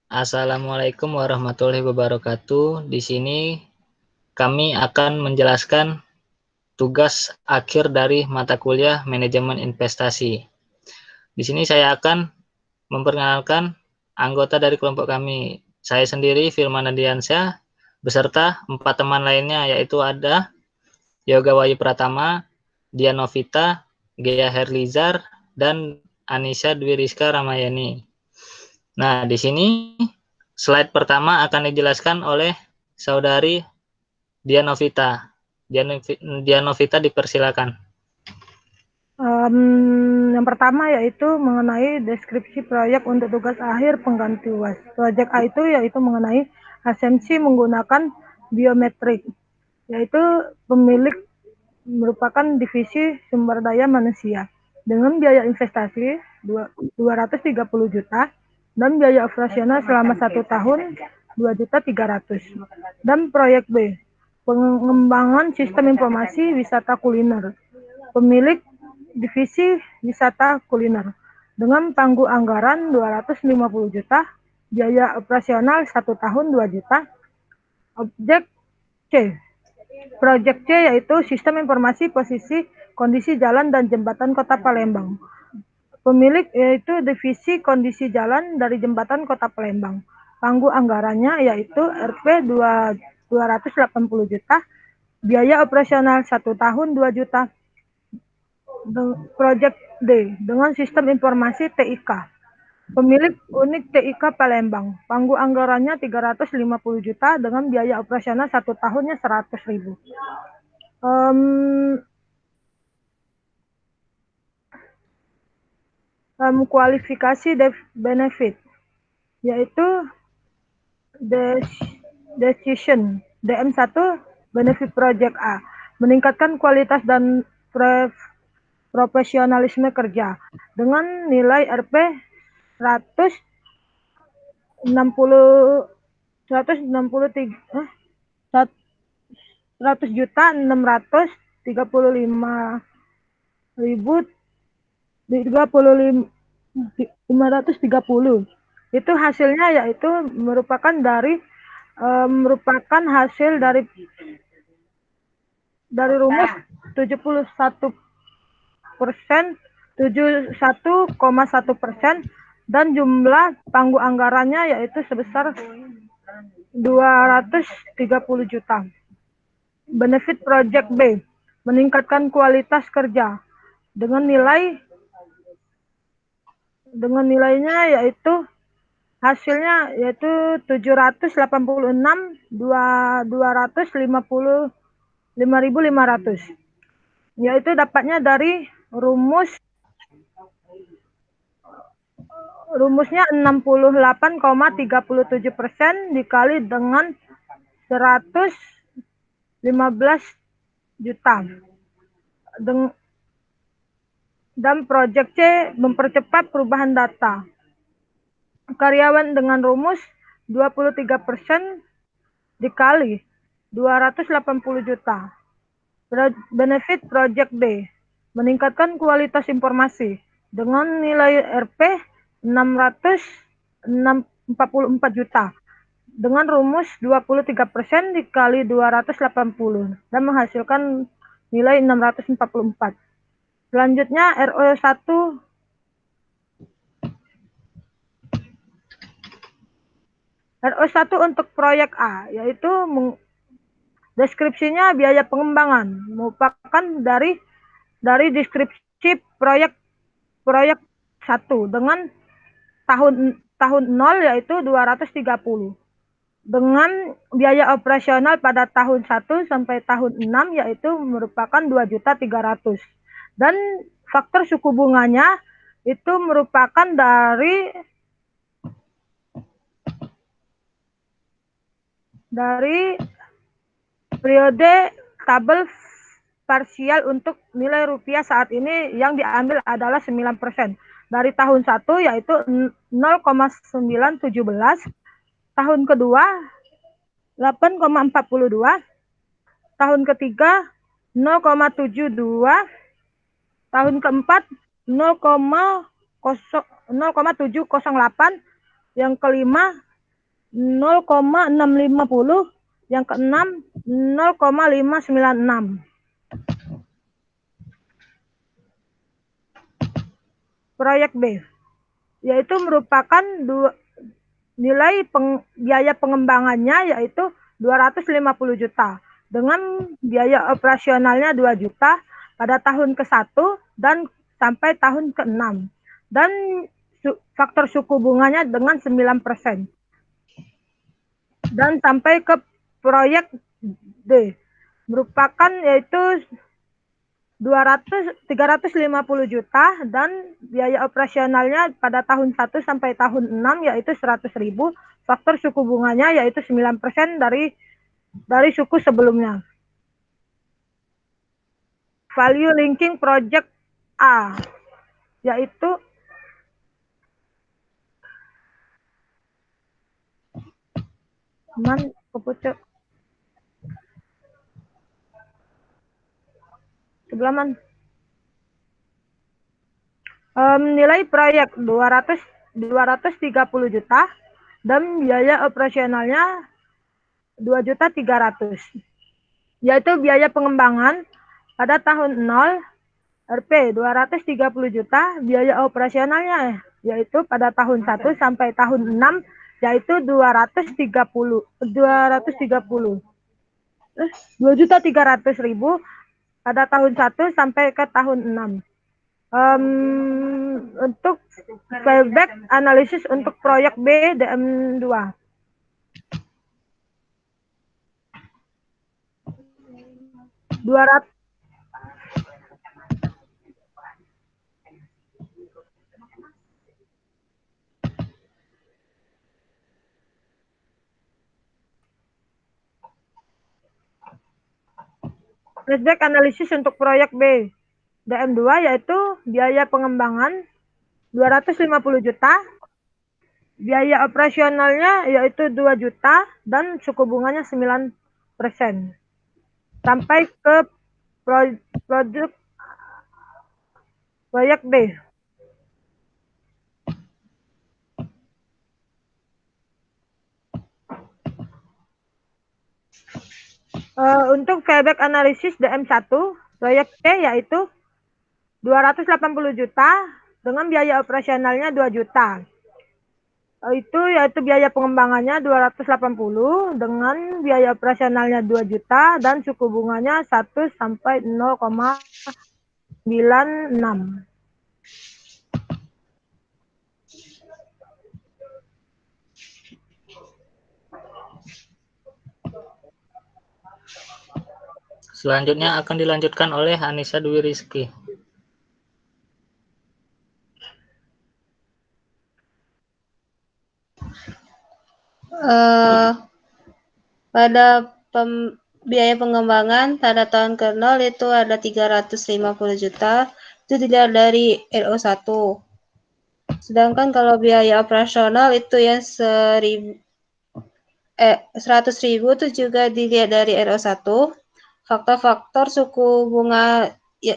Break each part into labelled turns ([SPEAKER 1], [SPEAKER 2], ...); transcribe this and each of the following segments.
[SPEAKER 1] Assalamualaikum warahmatullahi wabarakatuh. Di sini kami akan menjelaskan tugas akhir dari mata kuliah Manajemen Investasi. Di sini saya akan memperkenalkan anggota dari kelompok kami. Saya sendiri, Firman Adiansyah, beserta 4 teman lainnya, yaitu ada Yoga Wayu Pratama, Dian Novita, Gea Herlizar, dan Anissa Dwi Rizka Ramayani. Nah, di sini slide pertama akan dijelaskan oleh saudari Dian Novita. Dian Novita dipersilakan.
[SPEAKER 2] Yang pertama yaitu mengenai deskripsi proyek untuk tugas akhir pengganti UAS. Proyek A itu yaitu mengenai asensi menggunakan biometrik, yaitu pemilik merupakan divisi sumber daya manusia dengan biaya investasi 230 juta dan biaya operasional selama 1 tahun 2.300.000. Dan proyek B, pengembangan sistem informasi wisata kuliner. Pemilik divisi wisata kuliner dengan panggu anggaran 250 juta, biaya operasional 1 tahun 2 juta. Objek C, Proyek C yaitu sistem informasi posisi kondisi jalan dan jembatan Kota Palembang. Pemilik yaitu divisi kondisi jalan dari jembatan Kota Palembang. Panggu anggarannya yaitu Rp 280 juta, biaya operasional 1 tahun 2 juta. Proyek D dengan sistem informasi TIK. Pemilik unit TIK Palembang. Panggu anggarannya 350 juta dengan biaya operasional 1 tahunnya 100.000. Kualifikasi benefit yaitu decision DM1 benefit project A, meningkatkan kualitas dan profesionalisme kerja dengan nilai Rp 100 juta 635.530. Itu hasilnya yaitu merupakan hasil dari rumus 71,1% dan jumlah panggu anggarannya yaitu sebesar 230 juta. Benefit Project B, meningkatkan kualitas kerja dengan nilainya yaitu hasilnya yaitu 786.255.500, yaitu dapatnya dari rumusnya 68,37% dikali dengan 115 juta. Dan proyek C mempercepat perubahan data. Karyawan dengan rumus 23% dikali 280 juta. Benefit Project D, meningkatkan kualitas informasi dengan nilai Rp 644 juta dengan rumus 23% dikali 280 dan menghasilkan nilai 644. Selanjutnya RO1 untuk proyek A, yaitu deskripsinya biaya pengembangan merupakan dari deskripsi proyek 1 dengan tahun 0 yaitu 230. Dengan biaya operasional pada tahun 1 sampai tahun 6 yaitu merupakan 2.300.000. Dan faktor suku bunganya itu merupakan dari periode tabel parsial untuk nilai rupiah saat ini yang diambil adalah 9%. Dari tahun 1 yaitu 0,917, tahun kedua 8,42, tahun ketiga 0,72, tahun keempat 0,708, yang kelima 0,650, yang keenam 0,596. Proyek B, yaitu merupakan nilai biaya pengembangannya yaitu 250 juta dengan biaya operasionalnya 2 juta pada tahun ke-1 dan sampai tahun ke-6, dan faktor suku bunganya dengan 9%. Dan sampai ke proyek D, merupakan yaitu 350 juta dan biaya operasionalnya pada tahun 1 sampai tahun 6 yaitu 100.000, faktor suku bunganya yaitu 9% dari suku sebelumnya. Value linking project A, yaitu nilai proyek 230 juta dan biaya operasionalnya 2.300.000, yaitu biaya pengembangan pada tahun 0 Rp 230 juta, biaya operasionalnya yaitu pada tahun 1 sampai tahun 6 yaitu 2.300.000 pada tahun 1 sampai ke tahun 6. Untuk payback analisis untuk proyek B DM2. Flashback analisis untuk proyek B DM2 yaitu biaya pengembangan 250 juta, biaya operasionalnya yaitu 2 juta dan suku bunganya 9%. Sampai ke proyek B. Untuk payback analisis DM1 proyek C yaitu 280 juta dengan biaya operasionalnya 2 juta. Yaitu biaya pengembangannya 280 dengan biaya operasionalnya 2 juta dan suku bunganya 1 sampai 0,96.
[SPEAKER 1] Selanjutnya akan dilanjutkan oleh Anissa Dwi Rizky.
[SPEAKER 3] Pada biaya pengembangan pada tahun ke-0 itu ada 350 juta, itu dilihat dari RO1. Sedangkan kalau biaya operasional itu yang 100.000 itu juga dilihat dari RO1. Faktor-faktor suku bunga 9%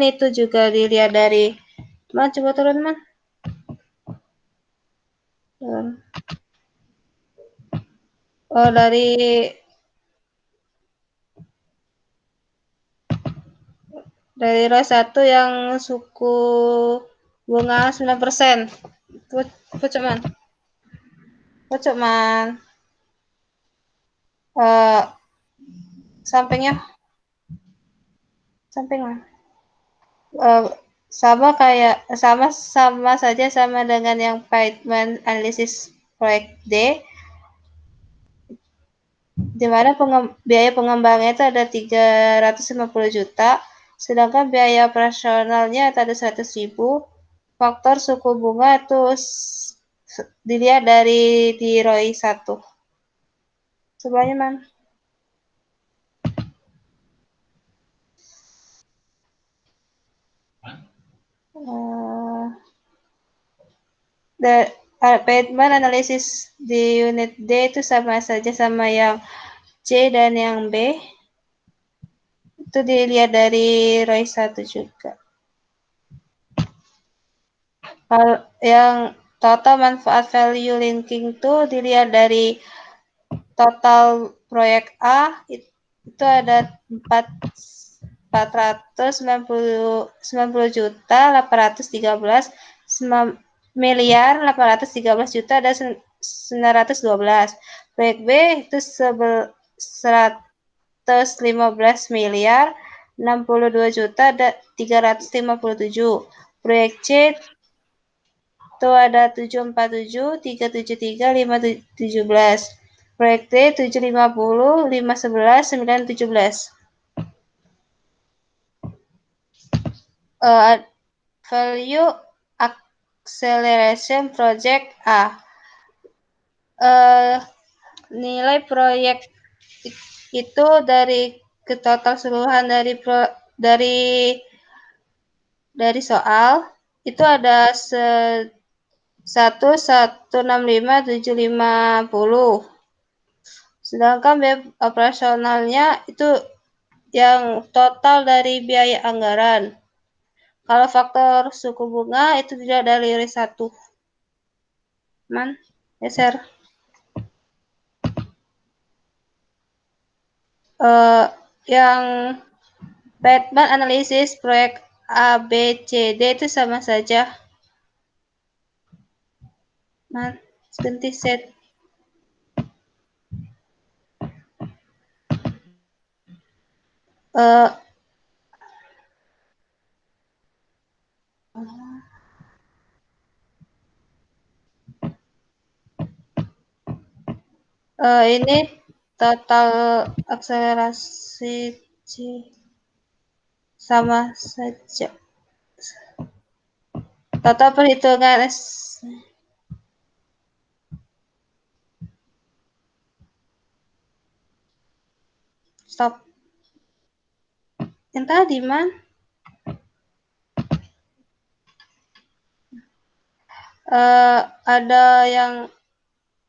[SPEAKER 3] itu juga dilihat dari coba turun dari row 1 yang suku bunga 9%. Pucuk man. Samping lah. Sama saja dengan yang payment analisis proyek D, di mana biaya pengembangnya itu ada 350 juta, sedangkan biaya operasionalnya ada 100.000. Faktor suku bunga itu dilihat dari di ROI 1. Sebelahnya man. Payment analisis di unit D itu sama saja sama yang C dan yang B. Itu dilihat dari ROI 1 juga. Yang total manfaat value linking tuh dilihat dari total proyek A itu ada 490 juta 813 miliar 813 juta dan 912. Proyek B itu 115 miliar 62 juta 357. Proyek C itu ada 747, 373, 517. Proyek D 750, 511, 917. Value Acceleration Project A. Nilai proyek itu dari total keseluruhan dari soal itu ada 1.165.750. Sedangkan biaya operasionalnya itu yang total dari biaya anggaran. Kalau faktor suku bunga itu tidak dari R1. Geser. Yang Batman analisis proyek A, B, C, D itu sama saja. Ganti set. Ini total akselerasi C sama saja. Total perhitungan stop. Yang tadi ada yang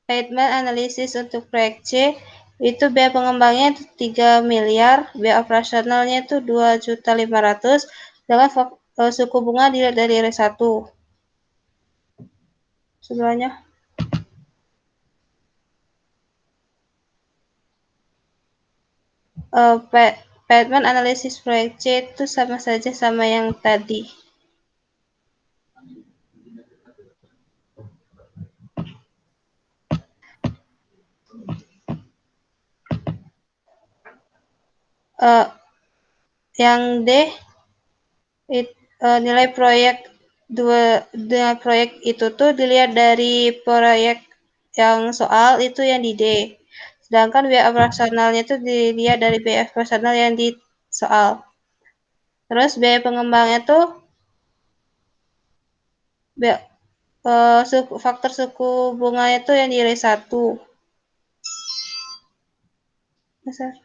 [SPEAKER 3] Batman analisis untuk proyek C itu biaya pengembangnya 3 miliar, biaya operasionalnya itu 2.500.000, dengan suku bunga dilihat dari R1. Sebelahnya. Batman analisis proyek C itu sama saja sama yang tadi. Yang D nilai proyek itu tuh dilihat dari proyek yang soal itu yang di D. Sedangkan biaya operasionalnya itu dilihat dari biaya operasional yang di soal. Terus biaya pengembangnya tuh faktor suku bunganya itu yang di R1. Besar.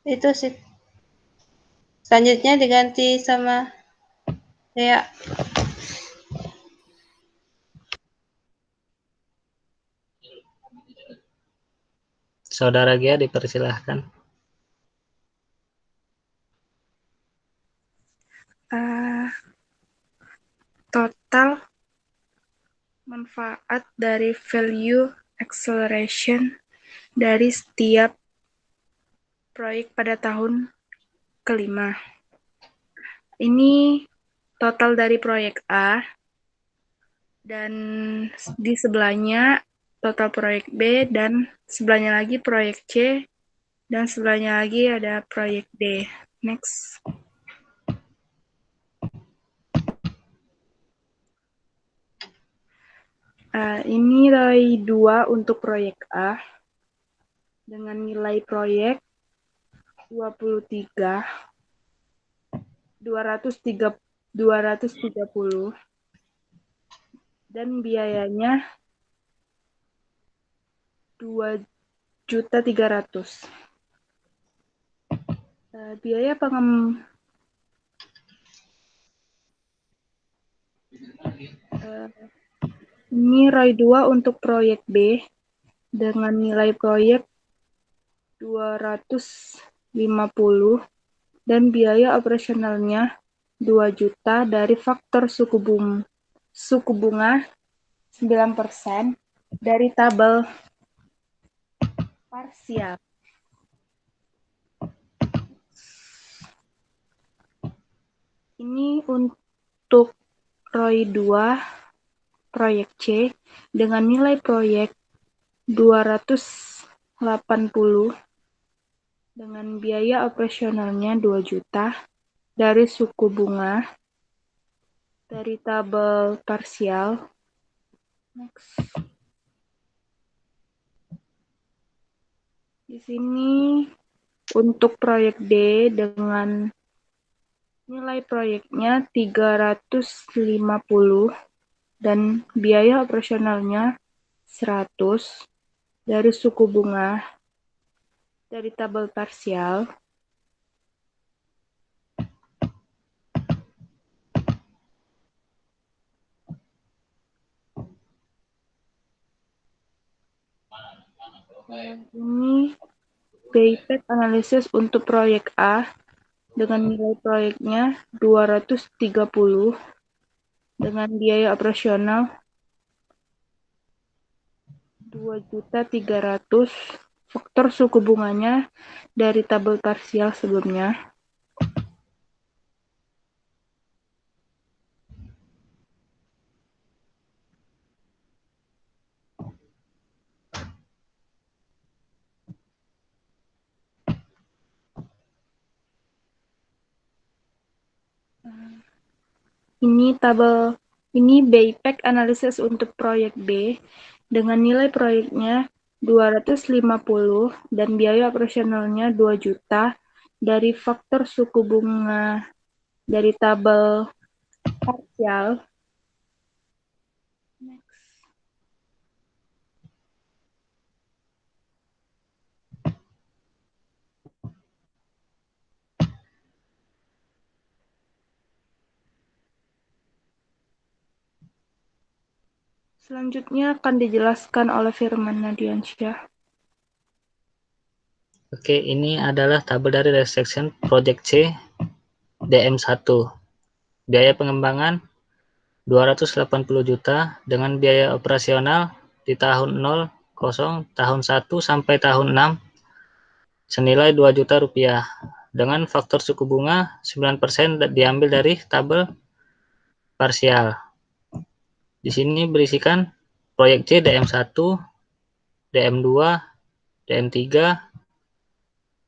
[SPEAKER 3] Itu sih. Selanjutnya diganti sama ya.
[SPEAKER 1] Saudara Gia dipersilahkan.
[SPEAKER 4] Total manfaat dari value acceleration dari setiap proyek pada tahun kelima. Ini total dari proyek A, dan di sebelahnya total proyek B, dan sebelahnya lagi proyek C, dan sebelahnya lagi ada proyek D. Next. Ini nilai 2 untuk proyek A dengan nilai proyek 230 dan biayanya 2.300.000. Biaya ini ROI 2 untuk proyek B dengan nilai proyek 250 dan biaya operasionalnya 2 juta dari faktor suku bunga 9% dari tabel parsial. Ini untuk ROI 2 proyek C dengan nilai proyek 280 dengan biaya operasionalnya 2 juta dari suku bunga dari tabel parsial. Next. Di sini untuk proyek D dengan nilai proyeknya 350 dan biaya operasionalnya 100 dari suku bunga dari tabel parsial. Ini payback analisis untuk proyek A dengan nilai proyeknya 230 dengan biaya operasional 2.300.000, faktor suku bunganya dari tabel parsial sebelumnya. Ini payback analisis untuk proyek B dengan nilai proyeknya 250 dan biaya operasionalnya 2 juta dari faktor suku bunga dari tabel parsial. Next. Selanjutnya akan dijelaskan oleh Firman Nadiansyah.
[SPEAKER 1] Oke, ini adalah tabel dari restriction Project C DM1. Biaya pengembangan 280 juta dengan biaya operasional di tahun 0, tahun 1 sampai tahun 6 senilai 2 juta rupiah. Dengan faktor suku bunga 9% diambil dari tabel parsial. Di sini berisikan proyek C DM1, DM2, DM3,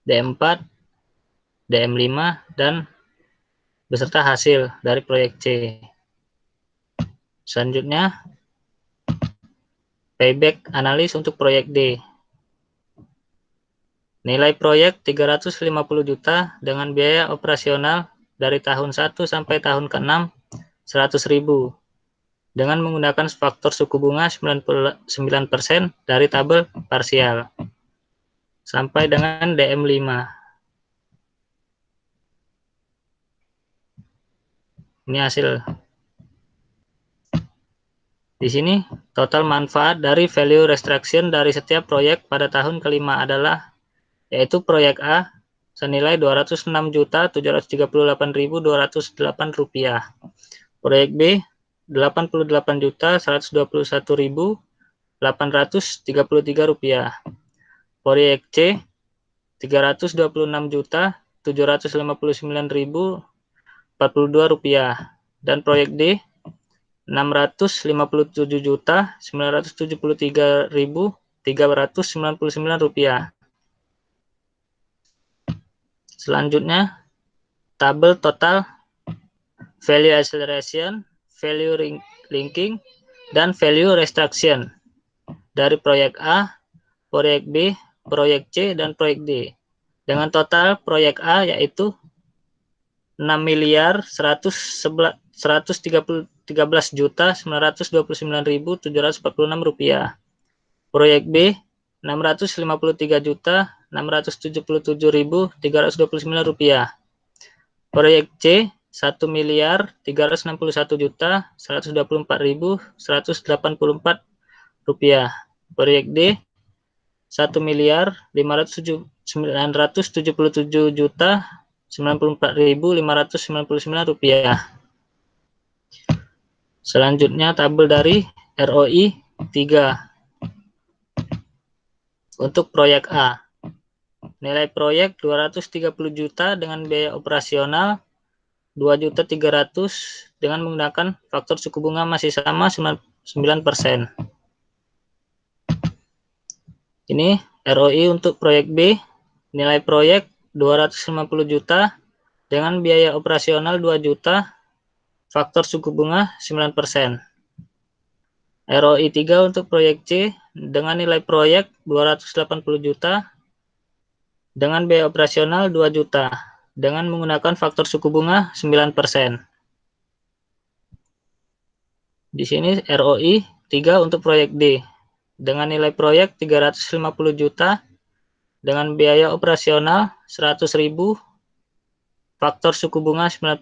[SPEAKER 1] DM4, DM5, dan beserta hasil dari proyek C. Selanjutnya, payback analis untuk proyek D. Nilai proyek 350 juta dengan biaya operasional dari tahun 1 sampai tahun ke-6 100.000 dengan menggunakan faktor suku bunga 9% dari tabel parsial sampai dengan DM5. Ini hasil. Di sini total manfaat dari value restriction dari setiap proyek pada tahun kelima adalah yaitu proyek A senilai 206.738.208 rupiah. Proyek B 88.121.833 rupiah. Proyek C 326.759.042 rupiah dan proyek D 657.973.399 rupiah. Selanjutnya tabel total value acceleration, value linking, dan value restriction dari proyek A, proyek B, proyek C, dan proyek D. Dengan total proyek A yaitu 6.113.929.746 rupiah. Proyek B 653.677.329 rupiah. Proyek C 1.361.124.184 rupiah. Proyek D 1.577.977 Rp94.599. Selanjutnya tabel dari ROI 3. Untuk proyek A, nilai proyek 230 juta dengan biaya operasional 2.300.000 dengan menggunakan faktor suku bunga masih sama 9%. Ini ROI untuk proyek B, nilai proyek 250 juta dengan biaya operasional 2 juta, faktor suku bunga 9%. ROI 3 untuk proyek C dengan nilai proyek 280 juta dengan biaya operasional 2 juta dengan menggunakan faktor suku bunga 9%. Di sini ROI 3 untuk proyek D dengan nilai proyek 350 juta dengan biaya operasional 100.000, faktor suku bunga 9%.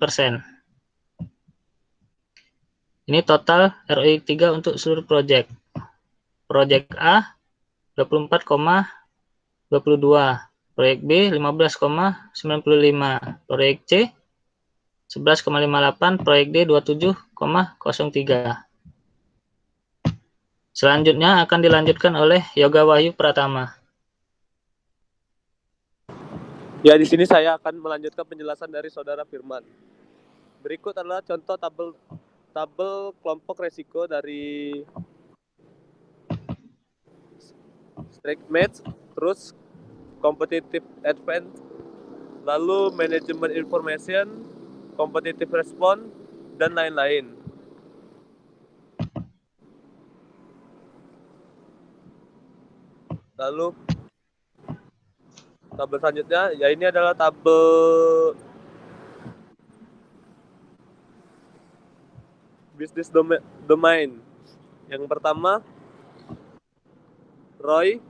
[SPEAKER 1] Ini total ROI 3 untuk seluruh proyek. Proyek A 24,22, proyek B 15,95, proyek C 11,58, proyek D 27,03. Selanjutnya akan dilanjutkan oleh Yoga Wahyu Pratama.
[SPEAKER 5] Ya, di sini saya akan melanjutkan penjelasan dari Saudara Firman. Berikut adalah contoh tabel kelompok resiko dari strike match, terus competitive advance, lalu management information, competitive response, dan lain-lain. Lalu tabel selanjutnya, ya ini adalah tabel business domain. Yang pertama ROI,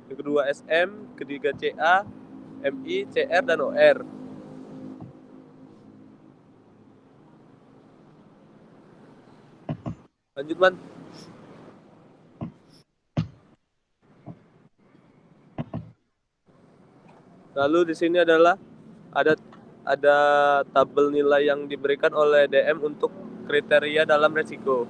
[SPEAKER 5] yang kedua SM, ketiga CA, MI, CR, dan OR. Lanjut, Man. Lalu di sini adalah ada tabel nilai yang diberikan oleh DM untuk kriteria dalam resiko.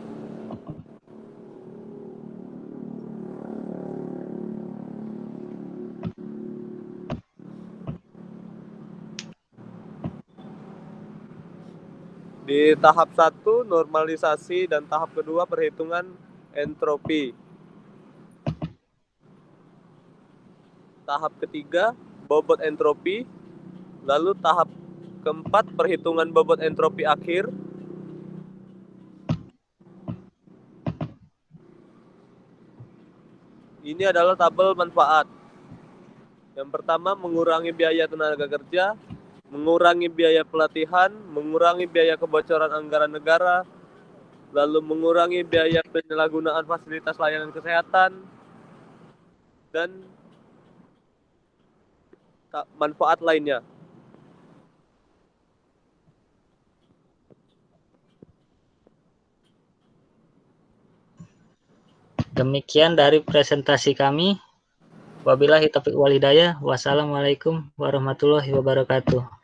[SPEAKER 5] Di tahap 1 normalisasi dan tahap kedua perhitungan entropi. Tahap ketiga bobot entropi, lalu tahap keempat perhitungan bobot entropi akhir. Ini adalah tabel manfaat. Yang pertama mengurangi biaya tenaga kerja, mengurangi biaya pelatihan, mengurangi biaya kebocoran anggaran negara, lalu mengurangi biaya penyalahgunaan fasilitas layanan kesehatan, dan manfaat lainnya.
[SPEAKER 1] Demikian dari presentasi kami. Wabillahi taufiq wal hidayah. Wassalamualaikum warahmatullahi wabarakatuh.